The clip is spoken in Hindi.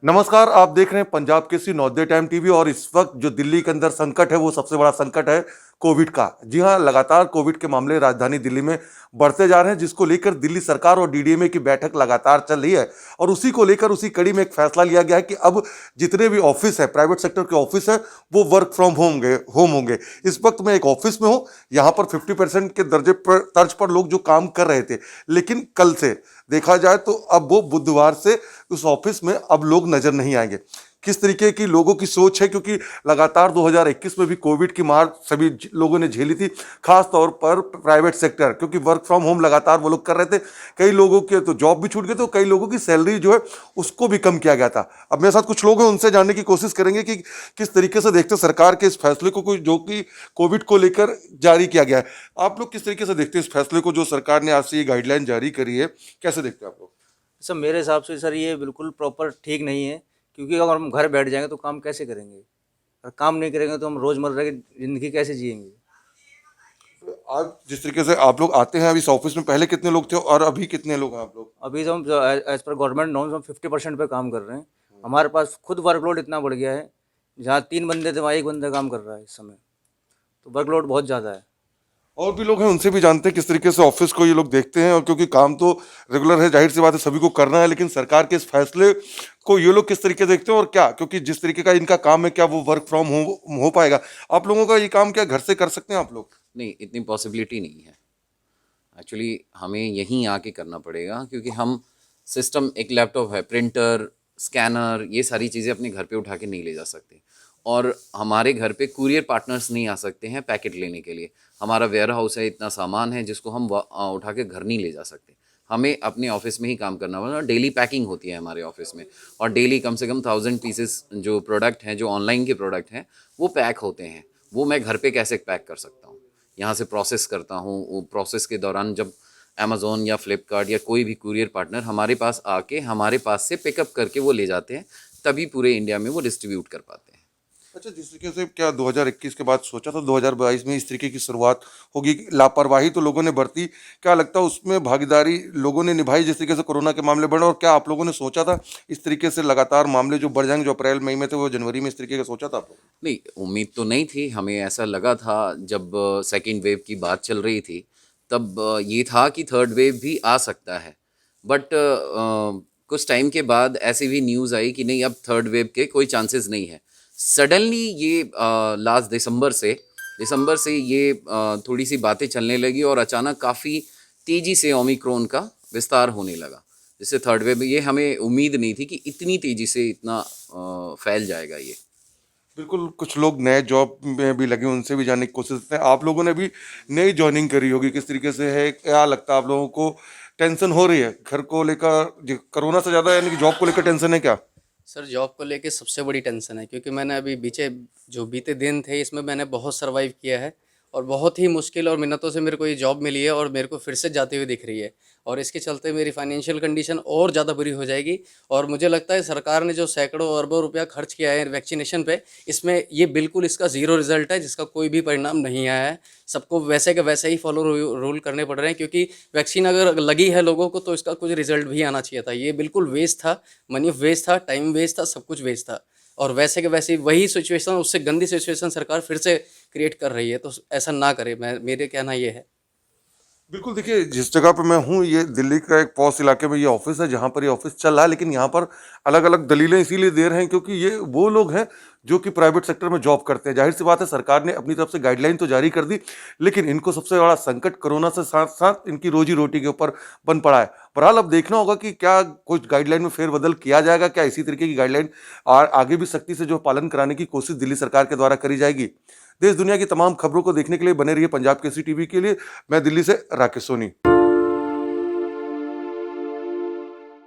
नमस्कार, आप देख रहे हैं पंजाब केसरी नवोदय टाइम टीवी और इस वक्त जो दिल्ली के अंदर संकट है वो सबसे बड़ा संकट है कोविड का। जी हां, लगातार कोविड के मामले राजधानी दिल्ली में बढ़ते जा रहे हैं, जिसको लेकर दिल्ली सरकार और डीडीएमए की बैठक लगातार चल रही है और उसी को लेकर उसी कड़ी में एक फैसला लिया गया है कि अब जितने भी ऑफिस है, प्राइवेट सेक्टर के ऑफिस है, वो वर्क फ्रॉम होम होंगे। इस वक्त मैं एक ऑफिस में हूँ, यहाँ पर 50% के दर्जे पर तर्ज पर लोग जो काम कर रहे थे, लेकिन कल से देखा जाए तो अब वो बुधवार से उस ऑफिस में अब लोग नजर नहीं आएंगे। किस तरीके की लोगों की सोच है, क्योंकि लगातार 2021 में भी कोविड की मार सभी लोगों ने झेली थी, खास तौर पर प्राइवेट सेक्टर, क्योंकि वर्क फ्रॉम होम लगातार वो लोग कर रहे थे। कई लोगों के तो जॉब भी छूट गए, तो कई लोगों की सैलरी जो है उसको भी कम किया गया था। अब मेरे साथ कुछ लोग हैं, उनसे जानने की कोशिश करेंगे कि किस तरीके से देखते हैं सरकार के इस फैसले को, कोई जो कि कोविड को लेकर जारी किया गया है। आप लोग किस तरीके से देखते हैं इस फैसले को, जो सरकार ने आज से ये गाइडलाइन जारी करी है, कैसे देखते हैं आप लोग? सर मेरे हिसाब से सर ये बिल्कुल प्रॉपर ठीक नहीं है, क्योंकि अगर हम घर बैठ जाएंगे तो काम कैसे करेंगे? और काम नहीं करेंगे तो हम रोज़मर्रा की ज़िंदगी कैसे जिएंगे? आज जिस तरीके से आप लोग आते हैं अब इस ऑफिस में, पहले कितने लोग थे और अभी कितने लोग हैं आप लोग? अभी तो हम एज पर गवर्नमेंट नॉर्म्स हम 50% पे काम कर रहे हैं। हमारे पास खुद वर्कलोड इतना बढ़ गया है, जहाँ 3 बंदे थे वहाँ 1 बंदा काम कर रहा है इस समय। तो वर्कलोड बहुत ज़्यादा है। और भी लोग हैं, उनसे भी जानते हैं किस तरीके से ऑफिस को ये लोग देखते हैं, और क्योंकि काम तो रेगुलर है, जाहिर सी बात है सभी को करना है, लेकिन सरकार के इस फैसले को ये लोग किस तरीके से देखते हैं और क्या, क्योंकि जिस तरीके का इनका काम है, क्या वो वर्क फ्रॉम होम हो पाएगा? आप लोगों का ये काम क्या घर से कर सकते हैं आप लोग? नहीं, इतनी पॉसिबिलिटी नहीं है। एक्चुअली हमें यहीं आके करना पड़ेगा, क्योंकि हम सिस्टम, एक लैपटॉप है, प्रिंटर, स्कैनर, ये सारी चीज़ें अपने घर पे उठा के नहीं ले जा सकते। और हमारे घर पे कुरियर पार्टनर्स नहीं आ सकते हैं पैकेट लेने के लिए। हमारा वेयर हाउस है, इतना सामान है जिसको हम उठा के घर नहीं ले जा सकते। हमें अपने ऑफिस में ही काम करना पड़ेगा। डेली पैकिंग होती है हमारे ऑफिस में, और डेली कम से कम 1000 पीसेस जो प्रोडक्ट हैं, जो ऑनलाइन के प्रोडक्ट हैं, वो पैक होते हैं। वो मैं घर पे कैसे पैक कर सकता हूँ? यहाँ से प्रोसेस करता हूँ, वो प्रोसेस के दौरान जब अमेज़ोन या फ्लिपकार्ट या कोई भी कुरियर पार्टनर हमारे पास आके हमारे पास से पिकअप करके वो ले जाते हैं, तभी पूरे इंडिया में वो डिस्ट्रीब्यूट कर पाते हैं। अच्छा, जिस तरीके से क्या 2021 के बाद सोचा था 2022 में इस तरीके की शुरुआत होगी, लापरवाही तो लोगों ने बरती, क्या लगता है उसमें भागीदारी लोगों ने निभाई जिस तरीके से कोरोना के मामले बढ़े? और क्या आप लोगों ने सोचा था इस तरीके से लगातार मामले जो बढ़ जाएंगे, जो अप्रैल मई में थे वो जनवरी में इस तरीके का सोचा था आप लोग? नहीं, उम्मीद तो नहीं थी। हमें ऐसा लगा था जब सेकेंड वेव की बात चल रही थी, तब ये था कि थर्ड वेव भी आ सकता है। बट कुछ टाइम के बाद ऐसी भी न्यूज़ आई कि नहीं, अब थर्ड वेव के कोई चांसेस नहीं है। सडनली ये लास्ट दिसंबर से ये थोड़ी सी बातें चलने लगी, और अचानक काफ़ी तेज़ी से ओमिक्रॉन का विस्तार होने लगा, जिससे थर्ड वेव, ये हमें उम्मीद नहीं थी कि इतनी तेज़ी से इतना फैल जाएगा ये। बिल्कुल, कुछ लोग नए जॉब में भी लगे, उनसे भी जानने की कोशिश करते हैं। आप लोगों ने भी नई जॉइनिंग करी होगी, किस तरीके से है, क्या लगता है आप लोगों को? टेंशन हो रही है घर को लेकर, कोरोना से ज़्यादा यानी कि जॉब को लेकर टेंशन है क्या? सर जॉब को लेके सबसे बड़ी टेंशन है, क्योंकि मैंने अभी बीते दिन थे इसमें मैंने बहुत सरवाइव किया है, और बहुत ही मुश्किल और मिन्नतों से मेरे को ये जॉब मिली है, और मेरे को फिर से जाते हुए दिख रही है। और इसके चलते मेरी फाइनेंशियल कंडीशन और ज़्यादा बुरी हो जाएगी। और मुझे लगता है सरकार ने जो सैकड़ों अरबों रुपया खर्च किया है वैक्सीनेशन पे, इसमें ये बिल्कुल इसका ज़ीरो रिजल्ट है, जिसका कोई भी परिणाम नहीं आया है। सबको वैसे के वैसे ही फॉलो रूल करने पड़ रहे हैं, क्योंकि वैक्सीन अगर लगी है लोगों को तो इसका कुछ रिजल्ट भी आना चाहिए था। ये बिल्कुल वेस्ट था, मनी वेस्ट था, टाइम वेस्ट था, सब कुछ वेस्ट था। और वैसे के वैसे वही सिचुएशन, उससे गंदी सिचुएशन सरकार फिर से क्रिएट कर रही है। तो ऐसा ना करे, मेरे कहना ये है। बिल्कुल, देखिए जिस जगह पे मैं हूँ, ये दिल्ली का एक पॉश इलाके में ये ऑफिस है जहाँ पर ये ऑफिस चल रहा है, लेकिन यहाँ पर अलग अलग दलीलें इसीलिए दे रहे हैं क्योंकि ये वो लोग हैं जो कि प्राइवेट सेक्टर में जॉब करते हैं। जाहिर सी बात है सरकार ने अपनी तरफ से गाइडलाइन तो जारी कर दी, लेकिन इनको सबसे बड़ा संकट कोरोना से साथ साथ इनकी रोजी रोटी के ऊपर बन पड़ा है। बहरहाल अब देखना होगा कि क्या कुछ गाइडलाइन में फेरबदल किया जाएगा, क्या इसी तरीके की गाइडलाइन आगे भी सख्ती से जो पालन कराने की कोशिश दिल्ली सरकार के द्वारा करी जाएगी। देश दुनिया की तमाम खबरों को देखने के लिए बने रहिए पंजाब केसरी टीवी के लिए। मैं दिल्ली से राकेश सोनी।